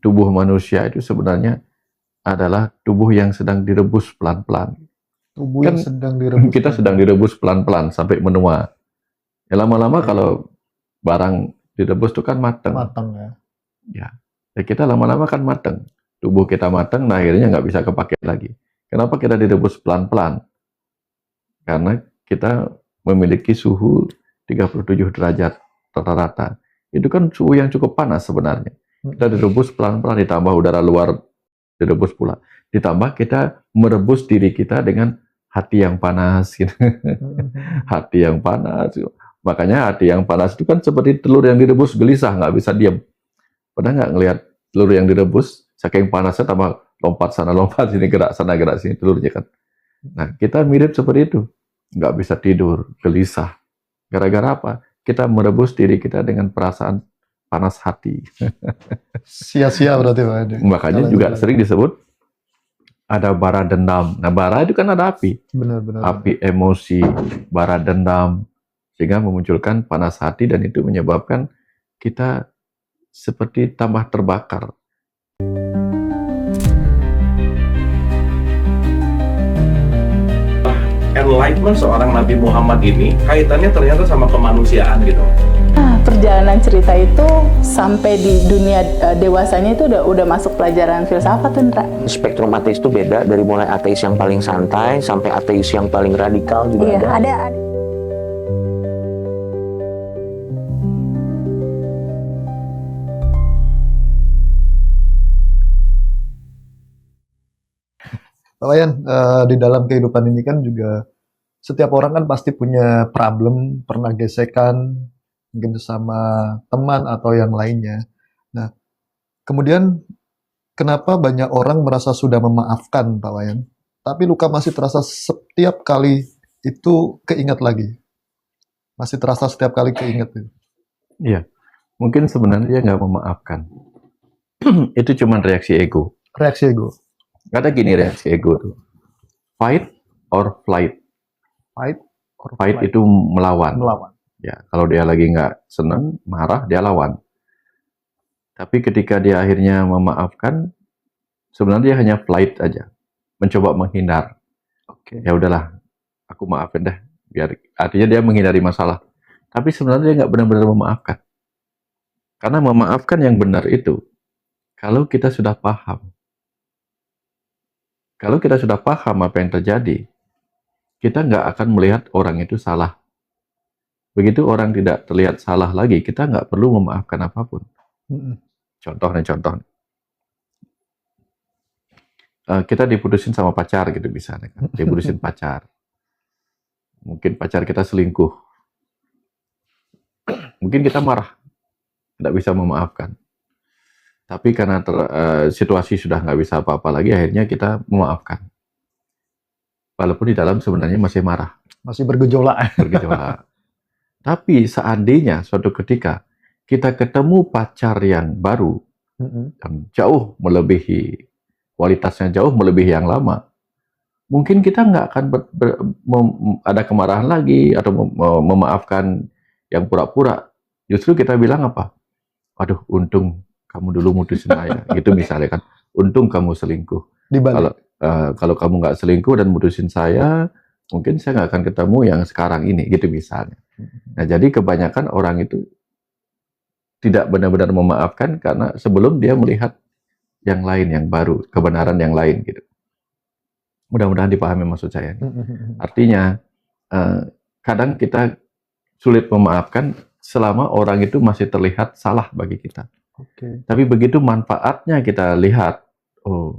tubuh manusia itu sebenarnya adalah tubuh yang sedang direbus pelan-pelan. Tubuh Kan yang sedang direbus. kita sedang direbus pelan-pelan sampai menua. Ya lama-lama kalau barang direbus itu kan mateng. Matang ya. Ya kita lama-lama kan mateng. Tubuh kita mateng, nah akhirnya nggak bisa kepake lagi. Kenapa kita direbus pelan-pelan? Karena kita memiliki suhu 37 derajat rata-rata. Itu kan suhu yang cukup panas sebenarnya. Kita direbus pelan-pelan, ditambah udara luar direbus pula. Ditambah kita merebus diri kita dengan hati yang panas. Gitu. Hati yang panas. Makanya hati yang panas itu kan seperti telur yang direbus gelisah, nggak bisa diam. Pernah nggak ngelihat telur yang direbus, saking panasnya tambah lompat sana, lompat sini, gerak sana, gerak sini telurnya kan. Nah, kita mirip seperti itu. Nggak bisa tidur, gelisah. Gara-gara apa? Kita merebus diri kita dengan perasaan panas hati. Sia-sia berarti Pak. Makanya juga sering disebut ada bara dendam. Nah, bara itu kan ada api. Benar-benar. Api emosi, bara dendam. Sehingga memunculkan panas hati dan itu menyebabkan kita seperti tambah terbakar. Enlightenment seorang Nabi Muhammad ini kaitannya ternyata sama kemanusiaan gitu. Nah, perjalanan cerita itu sampai di dunia dewasanya itu udah masuk pelajaran filsafat, Indra. Spektrum ateis itu beda dari mulai ateis yang paling santai sampai ateis yang paling radikal juga ada. Pak Wayan, di dalam kehidupan ini kan juga setiap orang kan pasti punya problem, pernah gesekan, mungkin sama teman atau yang lainnya. Nah, kemudian kenapa banyak orang merasa sudah memaafkan, Pak Wayan, tapi luka masih terasa setiap kali itu keingat lagi? Masih terasa setiap kali keingat itu? Iya, mungkin sebenarnya dia nggak memaafkan. Itu cuma reaksi ego. Reaksi ego. Kata gini reaksi ego tuh. Fight or flight. Fight or Fight flight. itu melawan. Melawan. Ya, kalau dia lagi nggak senang, marah, dia lawan. Tapi ketika dia akhirnya memaafkan, sebenarnya dia hanya flight aja, mencoba menghindar. Oke. Ya udahlah, aku maafin deh. Biar artinya dia menghindari masalah. Tapi sebenarnya dia nggak benar-benar memaafkan. Karena memaafkan yang benar itu, kalau kita sudah paham. Kalau kita sudah paham apa yang terjadi, kita nggak akan melihat orang itu salah. Begitu orang tidak terlihat salah lagi, kita nggak perlu memaafkan apapun. Contoh. Kita diputusin sama pacar gitu misalnya kan. Diputusin pacar. Mungkin pacar kita selingkuh. Mungkin kita marah. Tidak bisa memaafkan. Tapi karena situasi sudah nggak bisa apa-apa lagi, akhirnya kita memaafkan. Walaupun di dalam sebenarnya masih marah. Masih bergejolak. Bergejolak. Tapi seandainya suatu ketika kita ketemu pacar yang baru, yang jauh melebihi, kualitasnya jauh melebihi yang lama, mungkin kita nggak akan ada kemarahan lagi atau memaafkan yang pura-pura. Justru kita bilang apa? Aduh, untung kamu dulu mutusin saya, gitu misalnya kan. Untung kamu selingkuh. Kalau kamu nggak selingkuh dan mutusin saya, mungkin saya nggak akan ketemu yang sekarang ini, gitu misalnya. Nah, jadi kebanyakan orang itu tidak benar-benar memaafkan karena sebelum dia melihat yang lain, yang baru, kebenaran yang lain, gitu. Mudah-mudahan dipahami maksud saya. Artinya, kadang kita sulit memaafkan selama orang itu masih terlihat salah bagi kita. Okay. Tapi begitu manfaatnya kita lihat, oh,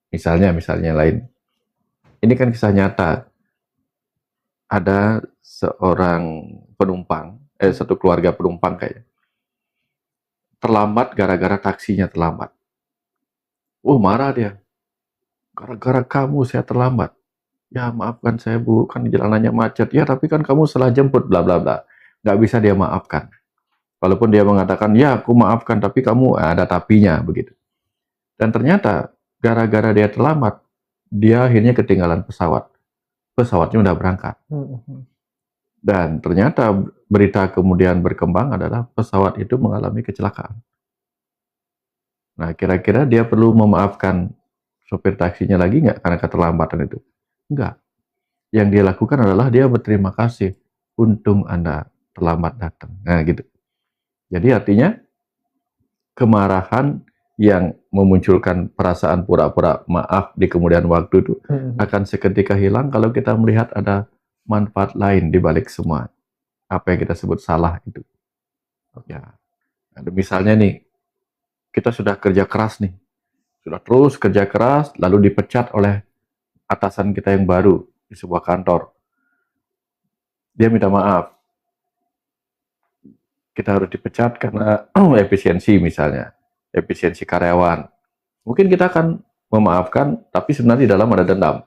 misalnya lain. Ini kan kisah nyata. Ada seorang penumpang, satu keluarga penumpang kayaknya. Terlambat gara-gara taksinya terlambat. Marah dia. Gara-gara kamu saya terlambat. Ya maafkan saya Bu, kan jalanannya macet. Ya tapi kan kamu salah jemput, bla bla bla. Nggak bisa dia maafkan. Walaupun dia mengatakan, ya aku maafkan, tapi kamu ada tapinya, begitu. Dan ternyata, gara-gara dia terlambat, dia akhirnya ketinggalan pesawat. Pesawatnya udah berangkat. Dan ternyata berita kemudian berkembang adalah pesawat itu mengalami kecelakaan. Nah, kira-kira dia perlu memaafkan sopir taksinya lagi nggak karena keterlambatan itu? Enggak. Yang dia lakukan adalah dia berterima kasih. Untung Anda terlambat datang. Nah, gitu. Jadi artinya kemarahan yang memunculkan perasaan pura-pura maaf di kemudian waktu itu akan seketika hilang kalau kita melihat ada manfaat lain di balik semua apa yang kita sebut salah itu. Ya, ada misalnya nih, kita sudah kerja keras nih, sudah terus kerja keras, lalu dipecat oleh atasan kita yang baru di sebuah kantor. Dia minta maaf. Kita harus dipecat karena efisiensi misalnya, efisiensi karyawan. Mungkin kita akan memaafkan, tapi sebenarnya di dalam ada dendam.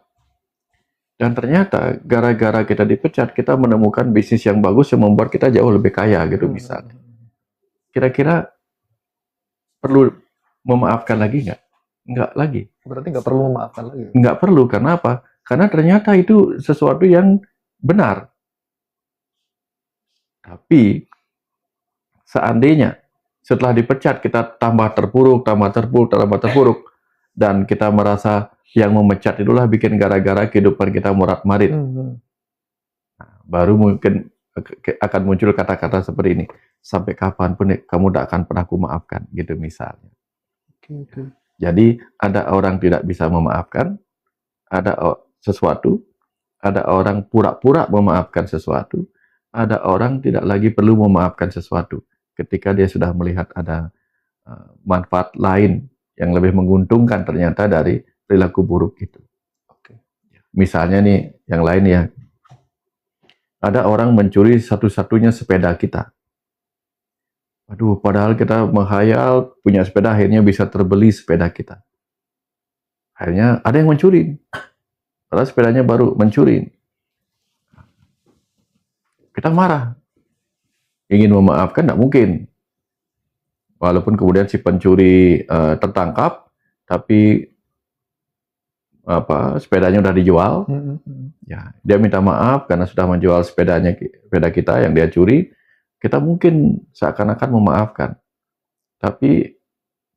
Dan ternyata gara-gara kita dipecat, kita menemukan bisnis yang bagus yang membuat kita jauh lebih kaya gitu misalnya. Kira-kira perlu memaafkan lagi nggak? Nggak lagi. Berarti nggak perlu memaafkan lagi. Nggak perlu, karena apa? Karena ternyata itu sesuatu yang benar. Tapi seandainya setelah dipecat kita tambah terpuruk, dan kita merasa yang memecat itulah bikin gara-gara kehidupan kita morat-marit. Nah, baru mungkin akan muncul kata-kata seperti ini. Sampai kapanpun kamu tidak akan pernah aku maafkan, gitu misalnya. Jadi ada orang tidak bisa memaafkan, ada sesuatu, ada orang pura-pura memaafkan sesuatu, ada orang tidak lagi perlu memaafkan sesuatu ketika dia sudah melihat ada manfaat lain yang lebih menguntungkan ternyata dari perilaku buruk itu. Misalnya nih, yang lain ya, ada orang mencuri satu-satunya sepeda kita. Aduh, padahal kita menghayal punya sepeda, akhirnya bisa terbeli sepeda kita. Akhirnya ada yang mencuri. Padahal sepedanya baru, mencuri. Kita marah. Ingin memaafkan, tidak mungkin. Walaupun kemudian si pencuri tertangkap, tapi sepedanya udah dijual. Ya, dia minta maaf karena sudah menjual sepeda kita yang dia curi. Kita mungkin seakan-akan memaafkan, tapi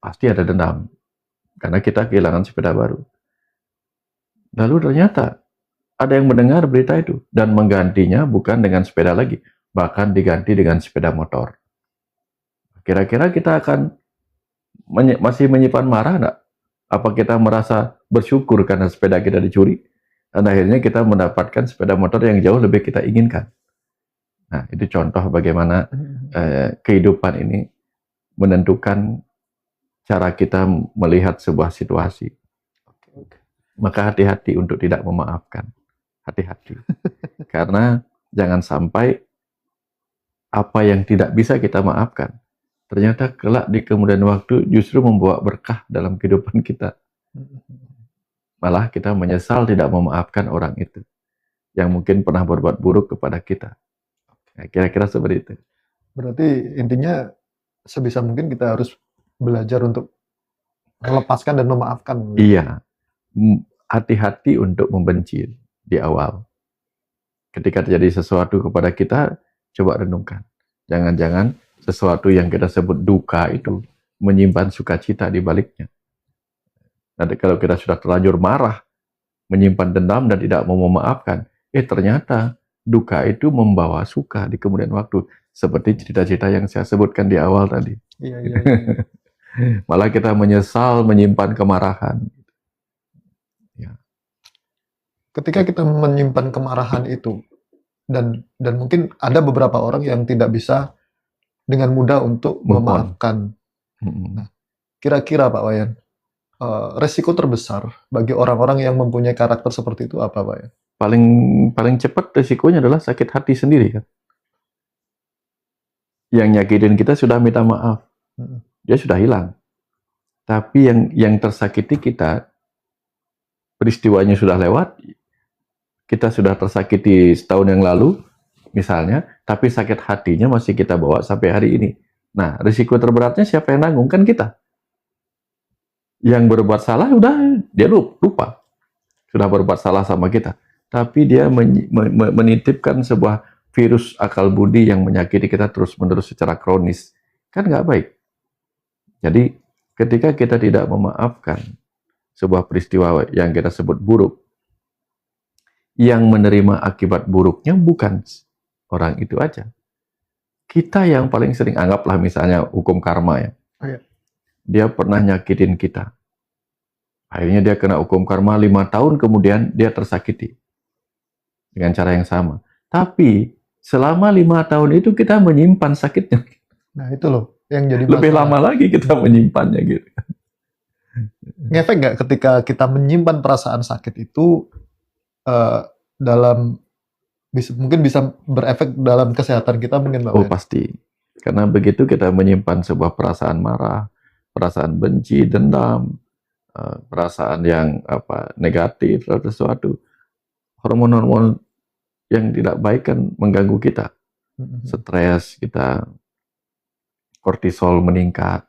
pasti ada dendam karena kita kehilangan sepeda baru. Lalu ternyata ada yang mendengar berita itu dan menggantinya bukan dengan sepeda lagi, bahkan diganti dengan sepeda motor. Kira-kira kita akan masih menyimpan marah enggak? Apa kita merasa bersyukur karena sepeda kita dicuri dan akhirnya kita mendapatkan sepeda motor yang jauh lebih kita inginkan? Nah, itu contoh bagaimana kehidupan ini menentukan cara kita melihat sebuah situasi. Maka hati-hati untuk tidak memaafkan. Hati-hati. Karena jangan sampai apa yang tidak bisa kita maafkan, ternyata kelak di kemudian waktu justru membawa berkah dalam kehidupan kita. Malah kita menyesal tidak memaafkan orang itu yang mungkin pernah berbuat buruk kepada kita. Nah, kira-kira seperti itu. Berarti intinya sebisa mungkin kita harus belajar untuk melepaskan dan memaafkan. Iya. Hati-hati untuk membenci di awal. Ketika terjadi sesuatu kepada kita, coba renungkan. Jangan-jangan sesuatu yang kita sebut duka itu menyimpan sukacita di baliknya. Nanti kalau kita sudah terlanjur marah, menyimpan dendam dan tidak mau memaafkan, ternyata duka itu membawa suka di kemudian waktu. Seperti cerita-cerita yang saya sebutkan di awal tadi. Iya. Malah kita menyesal menyimpan kemarahan. Ya. Ketika kita menyimpan kemarahan itu, dan mungkin ada beberapa orang yang tidak bisa dengan mudah untuk memaafkan. Nah, kira-kira Pak Wayan, resiko terbesar bagi orang-orang yang mempunyai karakter seperti itu apa, Pak Wayan? Paling cepat resikonya adalah sakit hati sendiri kan. Yang nyakitin kita sudah minta maaf, dia sudah hilang. Tapi yang tersakiti kita, peristiwanya sudah lewat, kita sudah tersakiti setahun yang lalu, misalnya, tapi sakit hatinya masih kita bawa sampai hari ini. Nah, risiko terberatnya siapa yang nanggung? Kan kita. Yang berbuat salah, udah dia lupa. Sudah berbuat salah sama kita. Tapi dia menitipkan sebuah virus akal budi yang menyakiti kita terus-menerus secara kronis. Kan nggak baik. Jadi, ketika kita tidak memaafkan sebuah peristiwa yang kita sebut buruk, yang menerima akibat buruknya bukan orang itu aja. Kita yang paling sering, anggaplah misalnya hukum karma ya. Oh, iya. Dia pernah nyakitin kita. Akhirnya dia kena hukum karma 5 tahun, kemudian dia tersakiti. Dengan cara yang sama. Tapi selama 5 tahun itu kita menyimpan sakitnya. Nah itu loh yang jadi Lebih masalah. lama lagi kita menyimpannya gitu. Ngefek nggak ketika kita menyimpan perasaan sakit itu dalam mungkin bisa berefek dalam kesehatan kita mungkin Pak Oh Wayan? pasti. Karena begitu kita menyimpan sebuah perasaan marah, perasaan benci, dendam, perasaan yang negatif terhadap sesuatu, hormon-hormon yang tidak baik kan mengganggu kita. Stres kita, kortisol meningkat.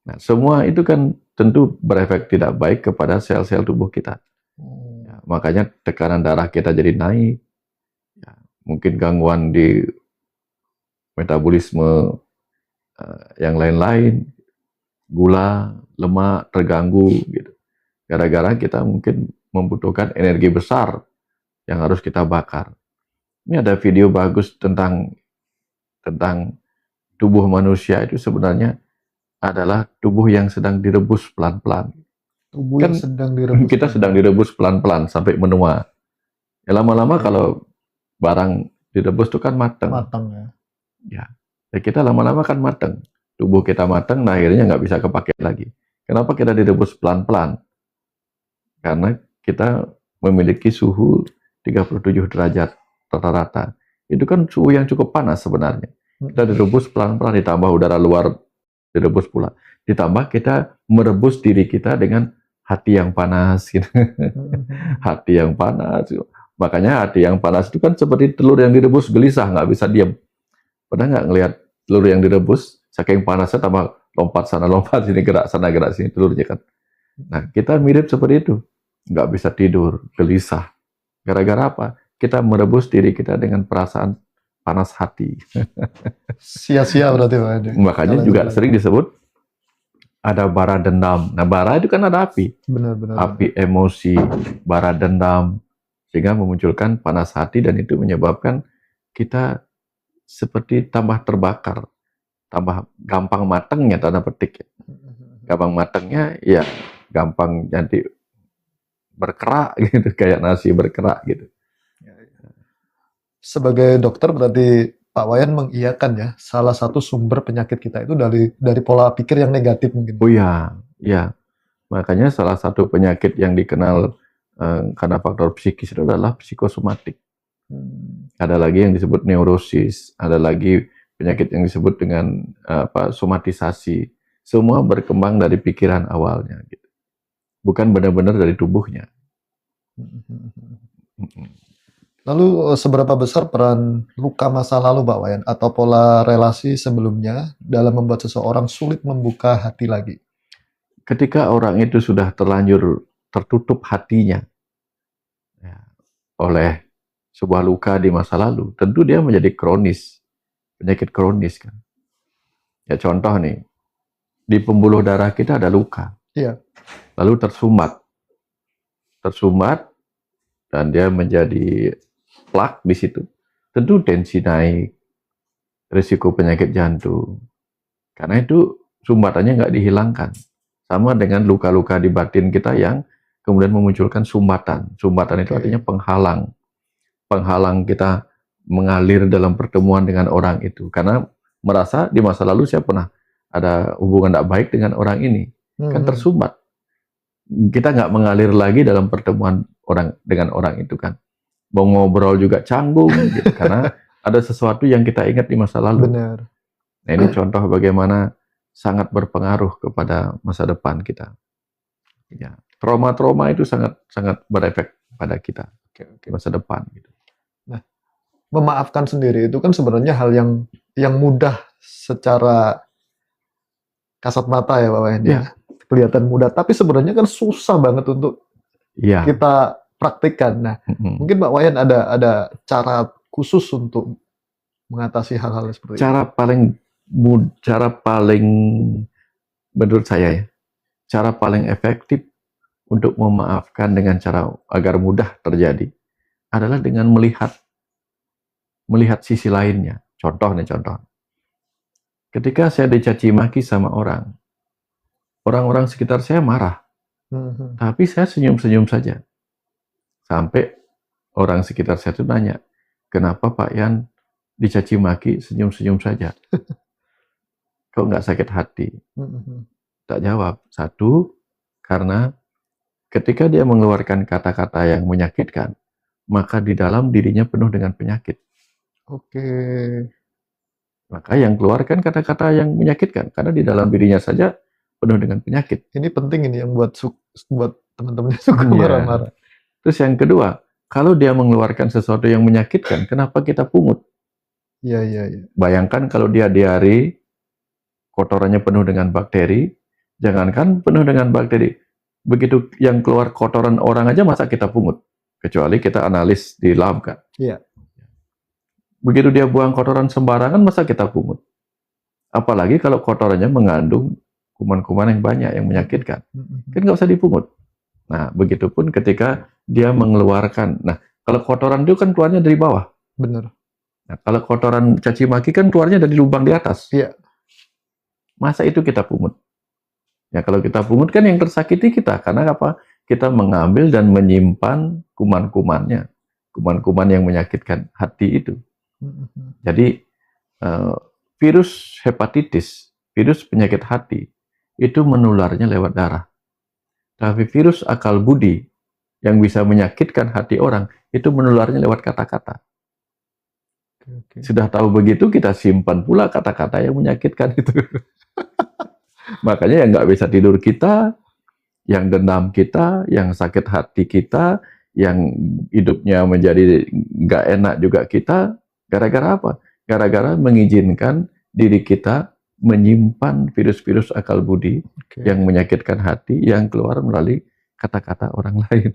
Nah, semua itu kan tentu berefek tidak baik kepada sel-sel tubuh kita. Ya, makanya tekanan darah kita jadi naik. Ya, mungkin gangguan di metabolisme yang lain-lain, gula, lemak terganggu gitu. Gara-gara kita mungkin membutuhkan energi besar yang harus kita bakar. Ini ada video bagus tentang tubuh manusia itu sebenarnya adalah tubuh yang sedang direbus pelan-pelan. Tubuh Kan yang sedang direbus. Kita sedang direbus pelan-pelan sampai menua. Ya, lama-lama kalau barang direbus itu kan matang. Matang ya. Ya, kita lama-lama kan matang. Tubuh kita matang, nah akhirnya nggak bisa kepake lagi. Kenapa kita direbus pelan-pelan? Karena kita memiliki suhu 37 derajat rata-rata. Itu kan suhu yang cukup panas sebenarnya. Kita direbus pelan-pelan, ditambah udara luar direbus pula. Ditambah kita merebus diri kita dengan hati yang panas. Gitu. Hati yang panas. Makanya hati yang panas itu kan seperti telur yang direbus gelisah, nggak bisa diam. Pernah nggak ngelihat telur yang direbus, saking panasnya tambah lompat sana, lompat sini, gerak sana, gerak sini telurnya kan. Nah, kita mirip seperti itu. Nggak bisa tidur, gelisah. Gara-gara apa? Kita merebus diri kita dengan perasaan panas hati. Sia-sia berarti Pak Wayan. Makanya juga sering disebut ada bara dendam. Nah, bara itu kan ada api. Benar-benar. Api emosi, bara dendam. Sehingga memunculkan panas hati dan itu menyebabkan kita seperti tambah terbakar. Tambah gampang matangnya, tanda petik. Gampang matangnya, ya gampang nanti berkerak gitu, kayak nasi berkerak gitu. Sebagai dokter berarti Pak Wayan mengiyakan ya salah satu sumber penyakit kita itu dari pola pikir yang negatif mungkin. Oh ya, ya. Makanya salah satu penyakit yang dikenal karena faktor psikis itu adalah psikosomatik. Ada lagi yang disebut neurosis, ada lagi penyakit yang disebut dengan somatisasi. Semua berkembang dari pikiran awalnya, gitu. Bukan benar-benar dari tubuhnya. Lalu seberapa besar peran luka masa lalu Pak Wayan atau pola relasi sebelumnya dalam membuat seseorang sulit membuka hati lagi? Ketika orang itu sudah terlanjur tertutup hatinya ya, oleh sebuah luka di masa lalu, tentu dia menjadi kronis, penyakit kronis kan. Ya contoh nih, di pembuluh darah kita ada luka, Iya. lalu tersumbat dan dia menjadi plak di situ. Tentu tensi naik, risiko penyakit jantung. Karena itu sumbatannya nggak dihilangkan. Sama dengan luka-luka di batin kita yang kemudian memunculkan sumbatan. Sumbatan itu artinya penghalang. Penghalang kita mengalir dalam pertemuan dengan orang itu. Karena merasa di masa lalu saya pernah ada hubungan tidak baik dengan orang ini. Kan tersumbat. Kita nggak mengalir lagi dalam pertemuan dengan orang itu kan. Mau ngobrol juga canggung gitu, karena ada sesuatu yang kita ingat di masa lalu. Benar. Nah, ini contoh bagaimana sangat berpengaruh kepada masa depan kita. Ya, trauma-trauma itu sangat berefek pada kita di masa depan gitu. Nah, memaafkan sendiri itu kan sebenarnya hal yang mudah secara kasat mata ya Pak Wayan. Ya. Kelihatan mudah, tapi sebenarnya kan susah banget untuk Ya. kita praktikkan. Nah, mungkin Pak Wayan ada cara khusus untuk mengatasi hal-hal seperti itu. Cara paling menurut saya ya, cara paling efektif untuk memaafkan dengan cara agar mudah terjadi adalah dengan melihat sisi lainnya. Contoh. Ketika saya dicaci maki sama orang-orang sekitar saya marah, tapi saya senyum-senyum saja. Sampai orang sekitar saya itu nanya, kenapa Pak Yan dicaci maki senyum-senyum saja? Kok nggak sakit hati? Tak jawab. Satu, karena ketika dia mengeluarkan kata-kata yang menyakitkan, maka di dalam dirinya penuh dengan penyakit. Oke. Maka yang keluarkan kata-kata yang menyakitkan, karena di dalam dirinya saja penuh dengan penyakit. Ini penting ini yang buat teman-temannya suka Iya. marah-marah. Terus yang kedua, kalau dia mengeluarkan sesuatu yang menyakitkan, kenapa kita pungut? Iya. Bayangkan kalau dia diare, kotorannya penuh dengan bakteri, jangankan penuh dengan bakteri, begitu yang keluar kotoran orang aja masa kita pungut? Kecuali kita analis di lab kan. Iya. Begitu dia buang kotoran sembarangan, masa kita pungut? Apalagi kalau kotorannya mengandung kuman-kuman yang banyak, yang menyakitkan. Kan nggak usah dipungut. Nah, begitupun ketika dia mengeluarkan. Nah, kalau kotoran itu kan keluarnya dari bawah. Benar. Nah, kalau kotoran caci maki kan keluarnya dari lubang di atas. Iya. Masa itu kita pungut? Ya, kalau kita pungut kan yang tersakiti kita. Karena apa? Kita mengambil dan menyimpan kuman-kumannya. Kuman-kuman yang menyakitkan hati itu. Jadi, virus hepatitis, virus penyakit hati, itu menularnya lewat darah. Tapi virus akal budi, yang bisa menyakitkan hati orang, itu menularnya lewat kata-kata. Oke. Sudah tahu begitu, kita simpan pula kata-kata yang menyakitkan itu. Makanya yang nggak bisa tidur kita, yang dendam kita, yang sakit hati kita, yang hidupnya menjadi nggak enak juga kita, gara-gara apa? Gara-gara mengizinkan diri kita menyimpan virus-virus akal budi yang menyakitkan hati, yang keluar melalui kata-kata orang lain.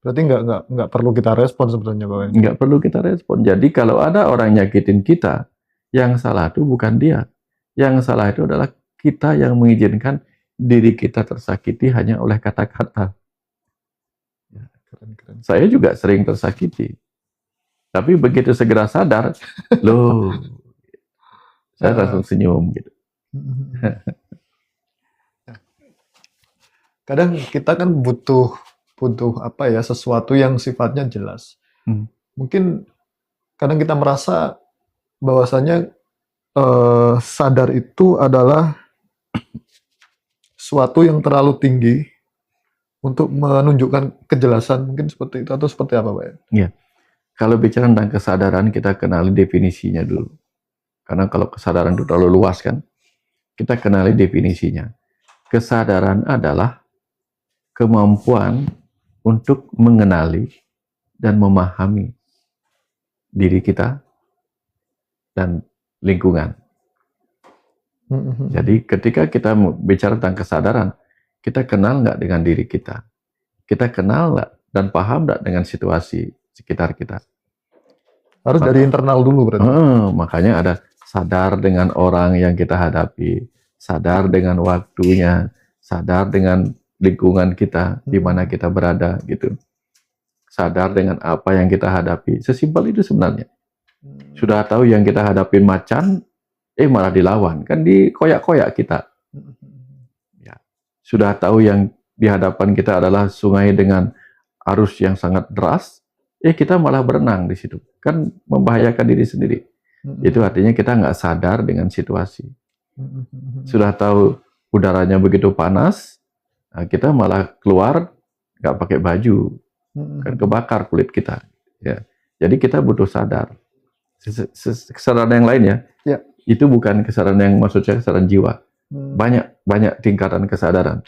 Berarti nggak perlu kita respon sebenarnya, Pak Yan? Nggak perlu kita respon. Jadi kalau ada orang nyakitin kita, yang salah itu bukan dia. Yang salah itu adalah kita yang mengizinkan diri kita tersakiti hanya oleh kata-kata. Ya, keren. Saya juga sering tersakiti. Tapi begitu segera sadar, loh, saya langsung senyum gitu. Kadang kita kan butuh apa ya, sesuatu yang sifatnya jelas. Mungkin kadang kita merasa bahwasanya sadar itu adalah suatu yang terlalu tinggi untuk menunjukkan kejelasan, mungkin seperti itu, atau seperti apa, Pak? Iya. Kalau bicara tentang kesadaran, kita kenali definisinya dulu. Karena kalau kesadaran itu terlalu luas kan, kita kenali definisinya. Kesadaran adalah kemampuan untuk mengenali dan memahami diri kita dan lingkungan. Jadi ketika kita bicara tentang kesadaran, kita kenal nggak dengan diri kita? Kita kenal nggak dan paham nggak dengan situasi sekitar kita? Harus dari internal dulu berarti. Makanya ada sadar dengan orang yang kita hadapi, sadar dengan waktunya, sadar dengan lingkungan kita, di mana kita berada gitu. Sadar dengan apa yang kita hadapi. Sesimpel itu sebenarnya. Sudah tahu yang kita hadapin macan, malah dilawan. Kan dikoyak-koyak kita. Ya. Sudah tahu yang di hadapan kita adalah sungai dengan arus yang sangat deras, kita malah berenang di situ. Kan membahayakan diri sendiri. Itu artinya kita nggak sadar dengan situasi. Sudah tahu udaranya begitu panas, kita malah keluar nggak pakai baju, kan kebakar kulit kita. Ya. Jadi kita butuh sadar. Kesadaran yang lain ya, itu bukan kesadaran yang maksud saya kesadaran jiwa. Banyak tingkatan kesadaran.